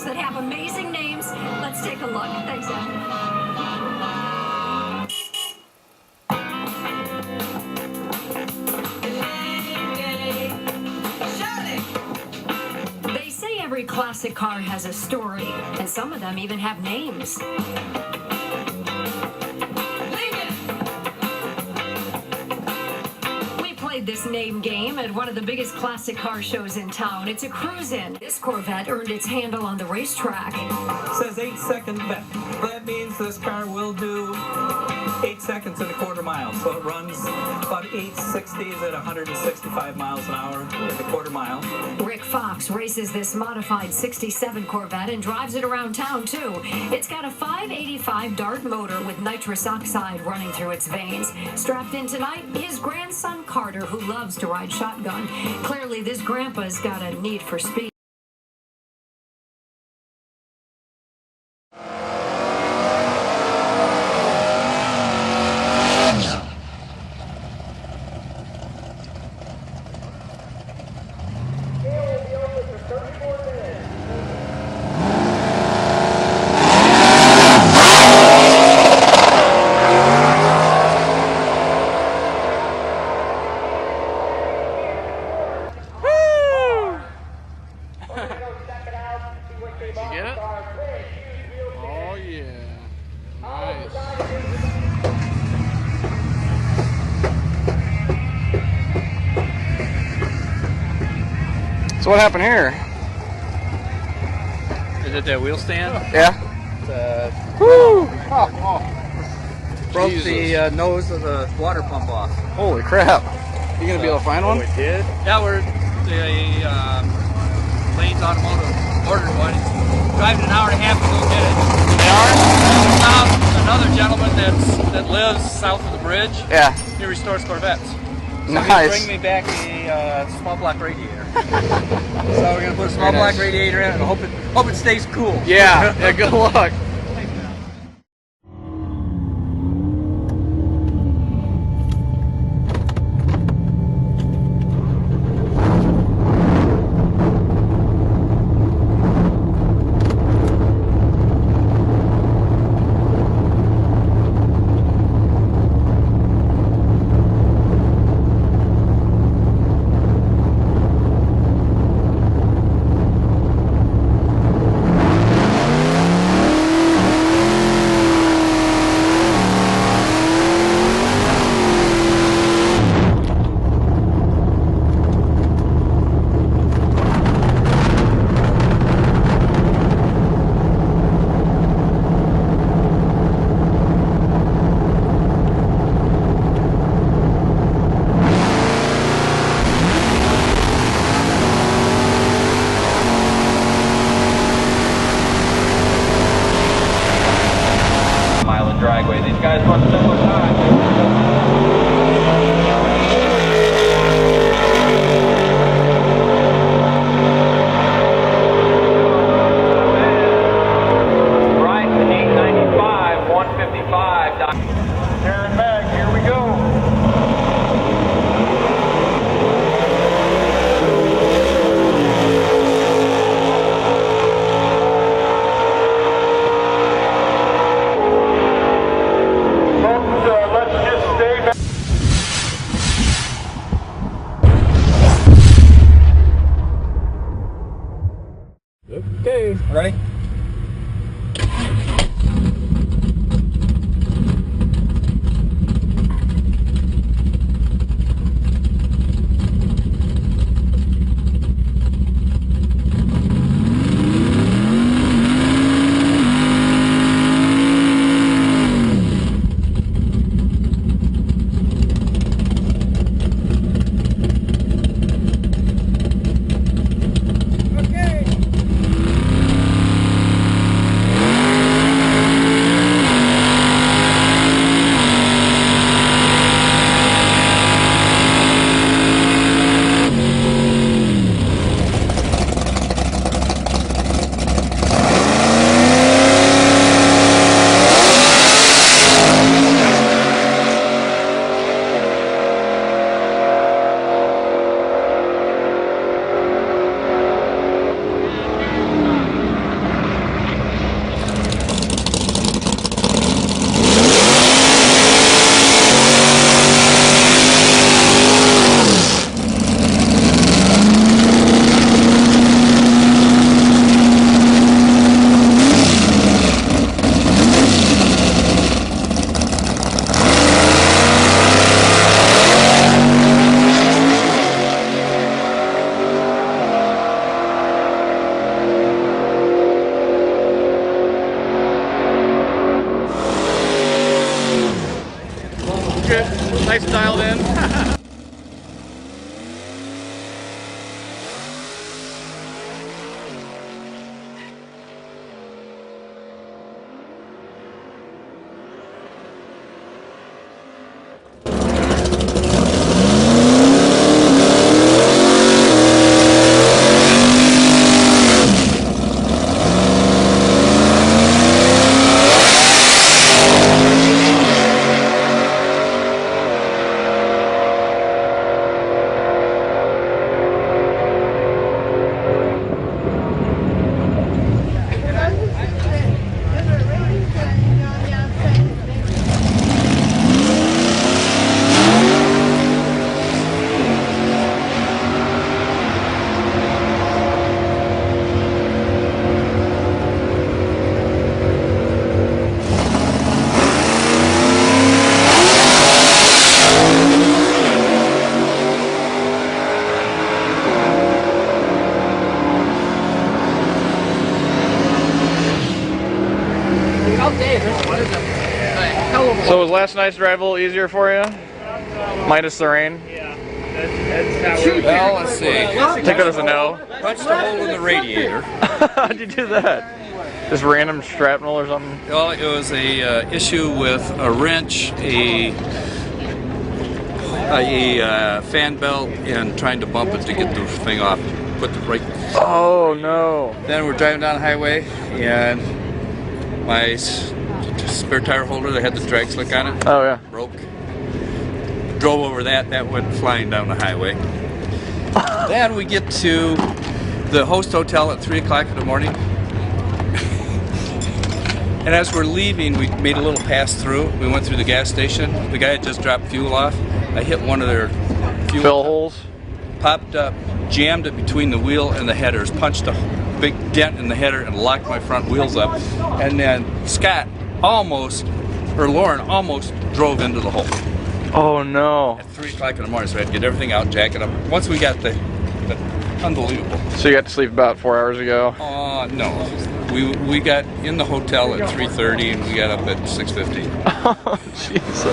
That have amazing names. Let's take a look. Thanks, Ed. They say every classic car has a story, and some of them even have names. This name game at one of the biggest classic car shows in town. It's a cruise-in. This Corvette earned its handle on the racetrack. It says 8-second bet. That means this car will do 8 seconds in a quarter mile. So it runs about 860s at 165 miles an hour in a quarter mile. Rick Fox races this modified 67 Corvette and drives it around town too. It's got a 585 Dart motor with nitrous oxide running through its veins. Strapped in tonight, his grandson Carter, who loves to ride shotgun. Clearly, this grandpa's got a need for speed. So what happened here? Is it that wheel stand? Yeah. Woo! Broke the nose of the water pump off. Holy crap. You gonna be able to find one? We did. Yeah, we're the Lane's Automotive ordered one. Driving an hour and a half to go get it. Another gentleman that lives south of the bridge. Yeah. He restores Corvettes. So nice. He'll bring me back a small block radiator. So we're gonna put a small block radiator in it and hope it stays cool. Yeah. Yeah. Good luck. Okay. Ready? Good. Nice dialed in. So was last night's drive a little easier for you? Minus the rain? Yeah, that's how we're... Well, let's see. Take that as a no. Punched a hole in the radiator. How'd you do that? Just random shrapnel or something? Well, it was a issue with a wrench, a fan belt, and trying to bump it to get the thing off. Put the brake. Oh no. Then we're driving down the highway, and my spare tire holder that had the drag slick on it Oh yeah. broke. Drove over that. That went flying down the highway. Then we get to the host hotel at 3 o'clock in the morning. And as we're leaving, we made a little pass through. We went through the gas station. The guy had just dropped fuel off. I hit one of their fuel Fill holes? popped up, jammed it between the wheel and the headers, punched a big dent in the header and locked my front wheels up. And then Scott Lauren almost drove into the hole Oh no. at 3 o'clock in the morning. So I had to get everything out, jack it up. Once we got unbelievable. So you got to sleep about 4 hours ago? No. We got in the hotel at 3:30 and we got up at 6:15. Oh, Jesus.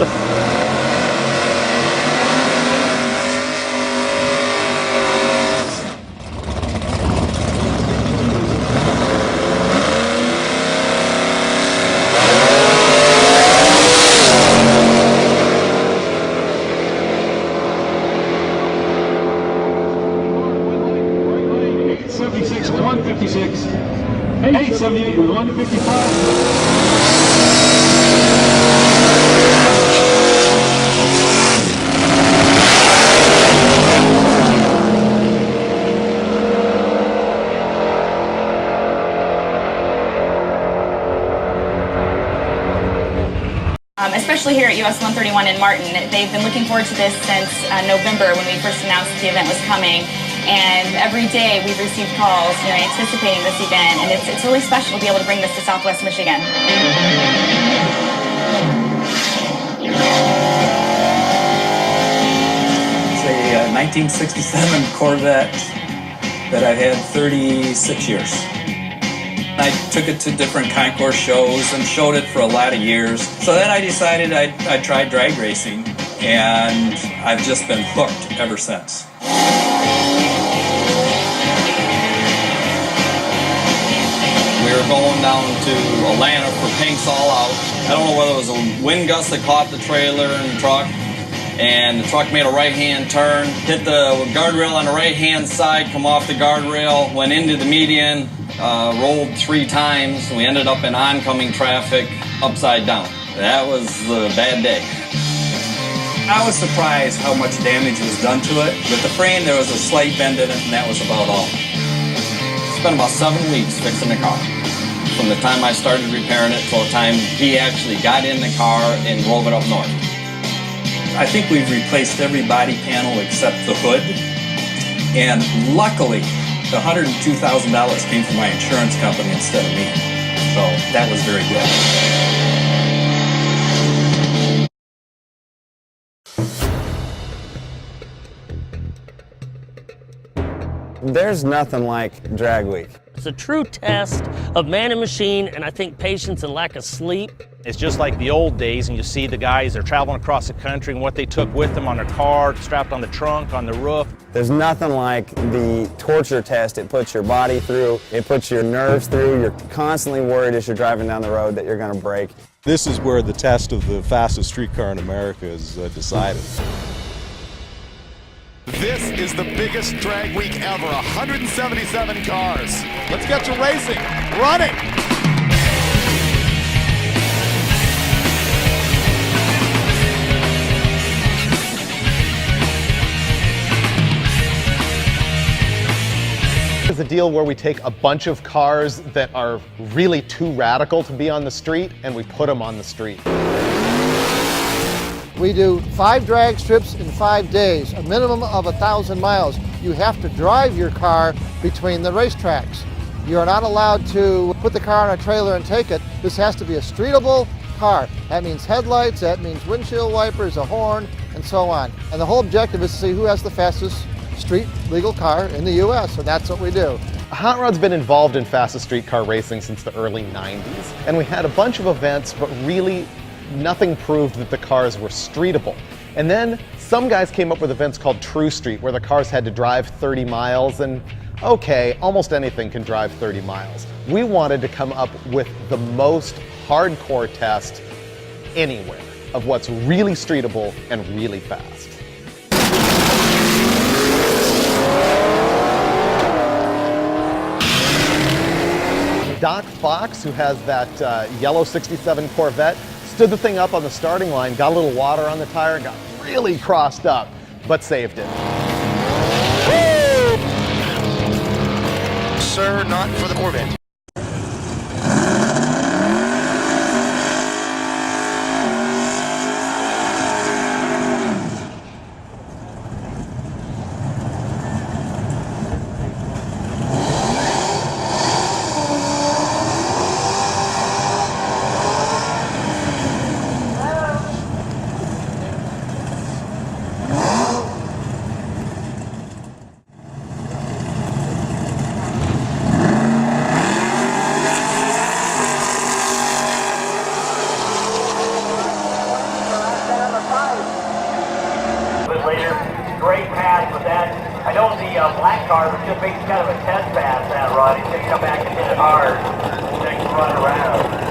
With 156, 878 with 155. Especially here at US 131 in Martin. They've been looking forward to this since November when we first announced the event was coming. And every day we've received calls, anticipating this event, and it's really special to be able to bring this to Southwest Michigan. It's a 1967 Corvette that I've had 36 years. I took it to different concourse shows and showed it for a lot of years. So then I decided I'd try drag racing, and I've just been hooked ever since. We were going down to Atlanta for Pink's All Out. I don't know whether it was a wind gust that caught the trailer and the truck, and the truck made a right-hand turn, hit the guardrail on the right-hand side, come off the guardrail, went into the median, rolled 3 times. We ended up in oncoming traffic upside down. That was a bad day. I was surprised how much damage was done to it. With the frame, there was a slight bend in it, and that was about all. Spent about 7 weeks fixing the car. From the time I started repairing it till the time he actually got in the car and drove it up north. I think we've replaced every body panel except the hood. And luckily, the $102,000 came from my insurance company instead of me. So that was very good. There's nothing like drag week. It's a true test of man and machine, and I think patience and lack of sleep. It's just like the old days, and you see the guys, they're traveling across the country and what they took with them on their car, strapped on the trunk, on the roof. There's nothing like the torture test it puts your body through, it puts your nerves through. You're constantly worried as you're driving down the road that you're going to break. This is where the test of the fastest streetcar in America is decided. This is the biggest drag week ever, 177 cars. Let's get to racing, running. It's a deal where we take a bunch of cars that are really too radical to be on the street, and we put them on the street. We do 5 drag strips in 5 days, a minimum of 1,000 miles. You have to drive your car between the racetracks. You are not allowed to put the car on a trailer and take it. This has to be a streetable car. That means headlights, that means windshield wipers, a horn, and so on. And the whole objective is to see who has the fastest street legal car in the U.S., and that's what we do. Hot Rod's been involved in fastest street car racing since the early 90s, and we had a bunch of events, but really nothing proved that the cars were streetable. And then some guys came up with events called True Street, where the cars had to drive 30 miles, and okay, almost anything can drive 30 miles. We wanted to come up with the most hardcore test anywhere of what's really streetable and really fast. Doc Fox, who has that yellow 67 Corvette, stood the thing up on the starting line, got a little water on the tire, got really crossed up, but saved it. Woo! Sir, not for the Corvette. Great pass with that. I know the black car was just making kind of a test pass that run. He's going to come back and hit it hard. Next run around.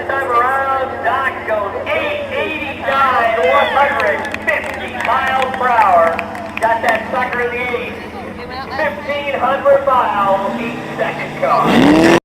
Second time around, Doc goes 889, 150 miles per hour. Got that sucker in the 8. 1,500 miles, 8-second car.